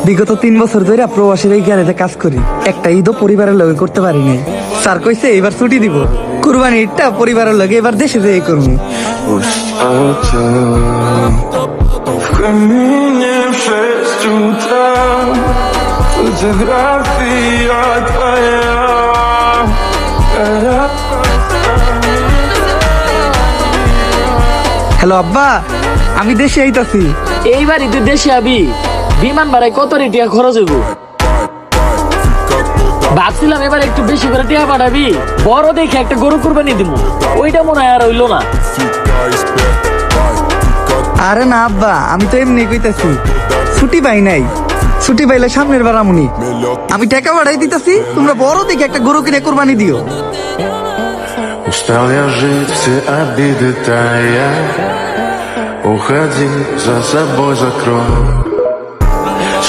বিগত 3 বছর ধরে প্রবাসীর এই গ্যারেজে কাজ করি, একটা ঈদও পরিবারের লগে করতে পারি নাই। স্যার কইছে এবার ছুটি দিব, কুরবানি ঈদটা পরিবারের লগে এবার দেশে যেয়ে করবো। В камине в 6 утра фотография твоя. হ্যালো আব্বা, আমি দেশে আইতাছি। এইবার ঈদের দেশে আবি, বিমান ভাড়ায় কত রে টিয়া খরচ হইব? ভাবছিলাম এবার একটু বেশি করে টিয়া পাঠাবি, বড় দেখে একটা গরু কুরবানি দিব। ওইটা মনে হয় আর হইলো না। আরে না আব্বা, আমি তো এমনি কইতাছি, ছুটি পাই নাই। ছুটি পাইলে সামনের বার আমুনি। আমি টাকা বাড়াই দিতেছি, তোমরা বড় দেখে একটা গরু কিনে কুরবানি দিও। Устал я жить, все обиды тая. Уходи, за собой закрой.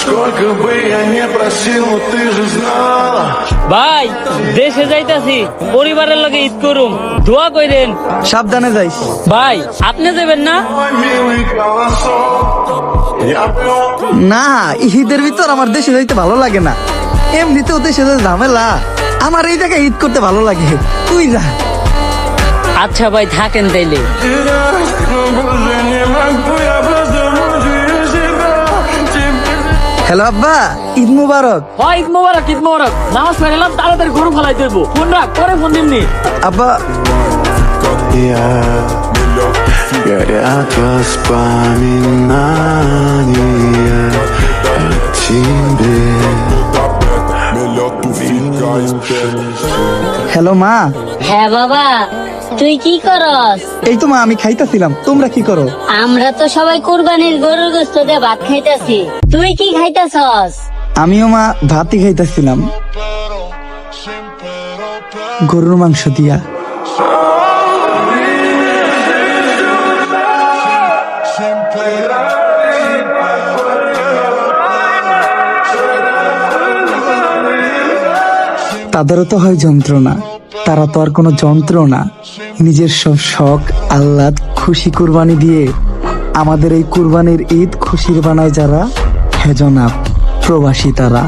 Сколько бы я не просил, но ты же знала. ভাই দেশে যাইতাছি, পরিবারের লগে ঈদ করুম, দোয়া কইরেন। সাবধানে যাইস। ভাই আপনি যাবেন না? Мой милый колосок. Я пел. না, ঈদের ভিতর আমার দেশে যাইতে ভালো লাগে না। এমনিতেও দেশে যে ঝামেলা, আমার এই জায়গায় ঈদ করতে ভালো লাগে। তুই যা। আচ্ছা ভাই থাকেন তাইলে। Но больше не могу, я просто мучаю себя. হ্যালো আব্বা, ঈদ মুবারক। হয় ঈদ মোবারক, ঈদ মোবারক। নামাজ পড়লাম, তাড়াতাড়ি গরু ফলাই দেবো। ফোন রাখ, পরে ফোন দিমনি। আব্বা Я горят воспоминания о тебе. হ্যালো মা। হ্যাঁ বাবা, তুই কি করস? এই তো মা, আমি খাইতাছিলাম। তোমরা কি করো? আমরা তো সবাই কুরবানির গরুর গোশত দিয়ে ভাত খাইতাছি। তুই কি খাইতাছস? আমিও মা ভাতই খাইতাছিলাম, গরুর মাংস দিয়া। তাদেরও তো হয় যন্ত্রণা, তারা তো আর কোনো যন্ত্র না। নিজের সব শখ আহ্লাদ খুশি কুরবানি দিয়ে আমাদের এই কুরবানির ঈদ খুশির বানায় যারা, হেজনাব প্রবাসী তারা।